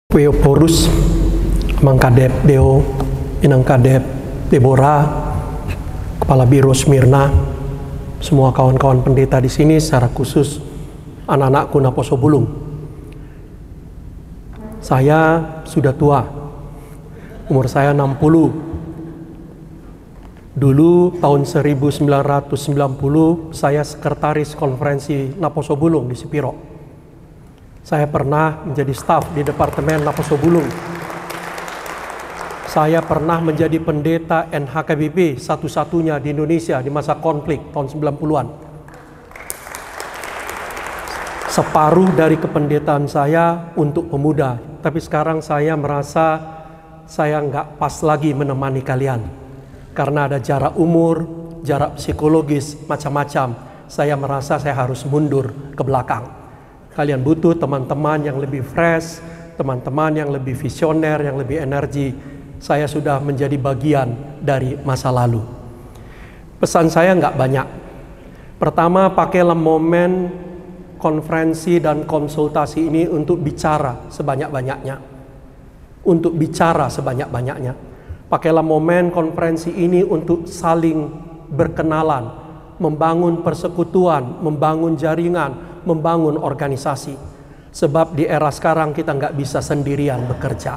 Weoporus, Mangkadep Deo, Inangkadep Deborah, Kepala Biro Smyrna, semua kawan-kawan pendeta di sini, secara khusus anak-anakku Naposo Bulung. Saya sudah tua, umur saya 60. Dulu tahun 1990 saya sekretaris konferensi Naposo Bulung di Sipiro. Saya pernah menjadi staf di Departemen Naposo Bulung. Saya pernah menjadi pendeta NHKBP satu-satunya di Indonesia di masa konflik tahun 90-an. Separuh dari kependetaan saya untuk pemuda, tapi sekarang saya merasa saya nggak pas lagi menemani kalian. Karena ada jarak umur, jarak psikologis, macam-macam. Saya merasa saya harus mundur ke belakang. Kalian butuh teman-teman yang lebih fresh, teman-teman yang lebih visioner, yang lebih energi. Saya sudah menjadi bagian dari masa lalu. Pesan saya nggak banyak. Pertama, pakailah momen konferensi dan konsultasi ini untuk bicara sebanyak-banyaknya. Untuk bicara sebanyak-banyaknya. Pakailah momen konferensi ini untuk saling berkenalan, membangun persekutuan, membangun jaringan, membangun organisasi. Sebab di era sekarang kita nggak bisa sendirian bekerja.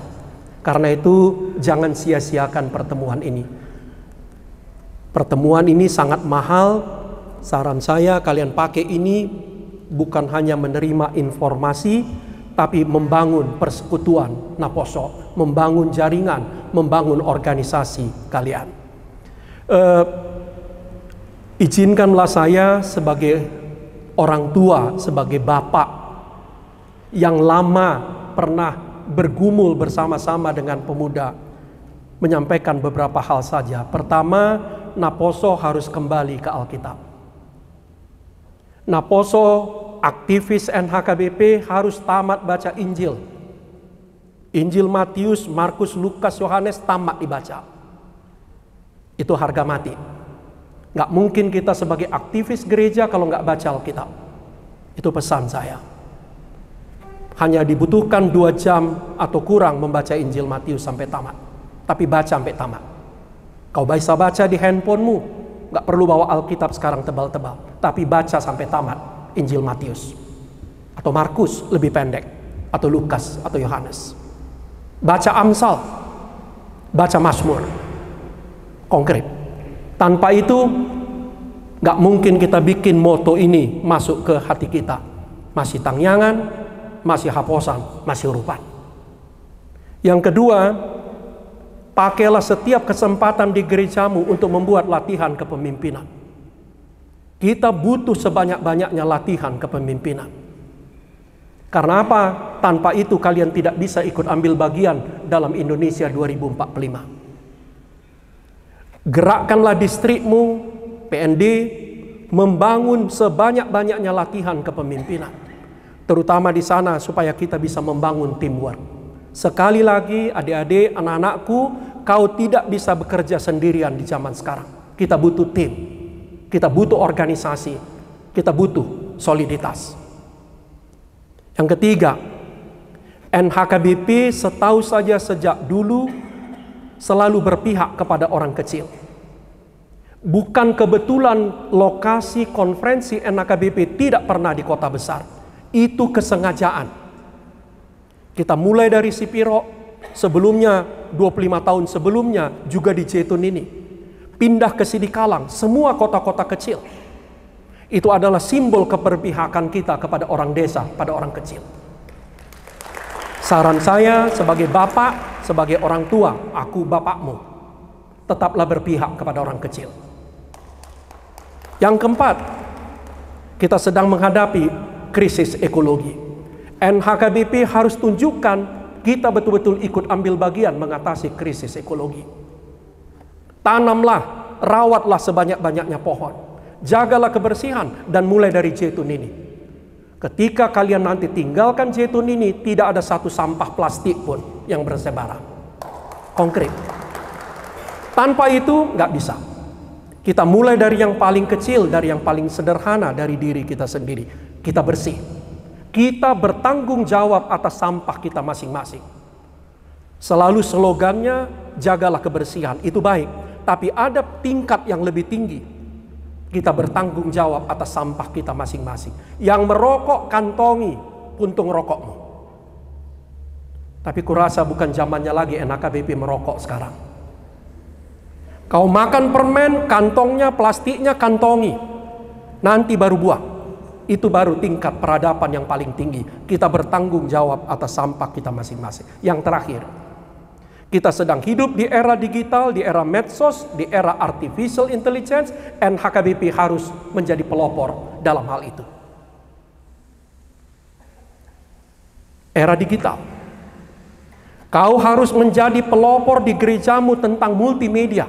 Karena itu jangan sia-siakan pertemuan ini. Pertemuan ini sangat mahal. Saran saya kalian pakai ini bukan hanya menerima informasi, tapi membangun persekutuan Naposo, membangun jaringan, membangun organisasi kalian. Izinkanlah saya sebagai orang tua, sebagai bapak yang lama pernah bergumul bersama-sama dengan pemuda, menyampaikan beberapa hal saja. Pertama, Naposo harus kembali ke Alkitab. Naposo, aktivis NHKBP harus tamat baca Injil. Injil Matius, Markus, Lukas, Yohanes tamat dibaca. Itu harga mati. Nggak mungkin kita sebagai aktivis gereja kalau nggak baca Alkitab. Itu pesan saya. Hanya dibutuhkan 2 jam atau kurang membaca Injil Matius sampai tamat. Tapi baca sampai tamat. Kau bisa baca di handphonemu. Nggak perlu bawa Alkitab sekarang tebal-tebal. Tapi baca sampai tamat Injil Matius. Atau Markus lebih pendek. Atau Lukas atau Yohanes. Baca Amsal. Baca Mazmur. Konkret. Tanpa itu nggak mungkin kita bikin moto ini masuk ke hati kita. Masih tangyangan, masih haposan, masih urupan. Yang kedua, pakailah setiap kesempatan di gerejamu untuk membuat latihan kepemimpinan. Kita butuh sebanyak-banyaknya latihan kepemimpinan. Karena apa? Tanpa itu kalian tidak bisa ikut ambil bagian dalam Indonesia 2045. Gerakkanlah distrikmu, PND, membangun sebanyak-banyaknya latihan kepemimpinan. Terutama di sana supaya kita bisa membangun teamwork. Sekali lagi adik-adik, anak-anakku, kau tidak bisa bekerja sendirian di zaman sekarang. Kita butuh tim, kita butuh organisasi, kita butuh soliditas. Yang ketiga, NHKBP setahu saja sejak dulu selalu berpihak kepada orang kecil. Bukan kebetulan lokasi konferensi NHKBP tidak pernah di kota besar. Itu kesengajaan. Kita mulai dari Sipiro, sebelumnya 25 tahun sebelumnya juga di Jaytun ini. Pindah ke Sidikalang, semua kota-kota kecil. Itu adalah simbol keberpihakan kita kepada orang desa, pada orang kecil. Saran saya sebagai bapak, sebagai orang tua, aku bapakmu, tetaplah berpihak kepada orang kecil. Yang keempat, kita sedang menghadapi krisis ekologi. NHKBP harus tunjukkan kita betul-betul ikut ambil bagian mengatasi krisis ekologi. Tanamlah, rawatlah sebanyak-banyaknya pohon. Jagalah kebersihan dan mulai dari Jaytun ini. Ketika kalian nanti tinggalkan Jaytun ini, tidak ada satu sampah plastik pun yang bersebaran. Konkret. Tanpa itu nggak bisa. Kita mulai dari yang paling kecil, dari yang paling sederhana, dari diri kita sendiri. Kita bersih. Kita bertanggung jawab atas sampah kita masing-masing. Selalu slogannya, jagalah kebersihan, itu baik. Tapi ada tingkat yang lebih tinggi. Kita bertanggung jawab atas sampah kita masing-masing. Yang merokok, kantongi puntung rokokmu. Tapi kurasa bukan zamannya lagi NHKBP merokok sekarang. Kau makan permen, kantongnya, plastiknya kantongi. Nanti baru buang. Itu baru tingkat peradaban yang paling tinggi. Kita bertanggung jawab atas sampah kita masing-masing. Yang terakhir, kita sedang hidup di era digital, di era medsos, di era artificial intelligence. NHKBP harus menjadi pelopor dalam hal itu. Era digital. Kau harus menjadi pelopor di gerejamu tentang multimedia.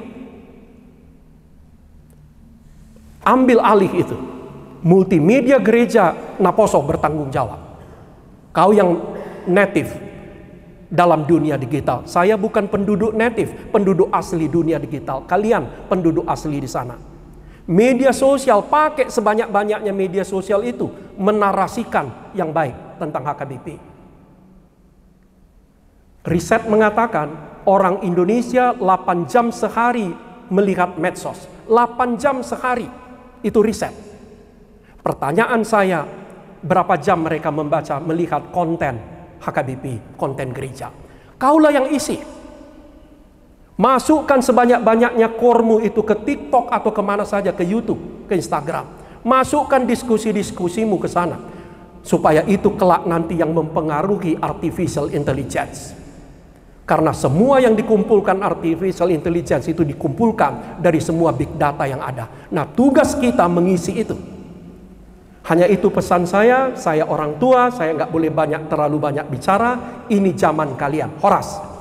Ambil alih itu. Multimedia gereja Naposo bertanggung jawab. Kau yang native dalam dunia digital. Saya bukan penduduk native, penduduk asli dunia digital. Kalian penduduk asli di sana. Media sosial, pakai sebanyak-banyaknya media sosial itu menarasikan yang baik tentang HKBP. Riset mengatakan orang Indonesia 8 jam sehari melihat medsos. 8 jam sehari, itu riset. Pertanyaan saya, berapa jam mereka membaca, melihat konten HKBP, konten gereja? Kaulah yang isi. Masukkan sebanyak-banyaknya kormu itu ke TikTok atau kemana saja, ke YouTube, ke Instagram. Masukkan diskusi-diskusimu ke sana. Supaya itu kelak nanti yang mempengaruhi artificial intelligence. Karena semua yang dikumpulkan artificial intelligence itu dikumpulkan dari semua big data yang ada. Nah, tugas kita mengisi itu. Hanya itu pesan saya orang tua, saya nggak boleh terlalu banyak bicara. Ini zaman kalian. Horas.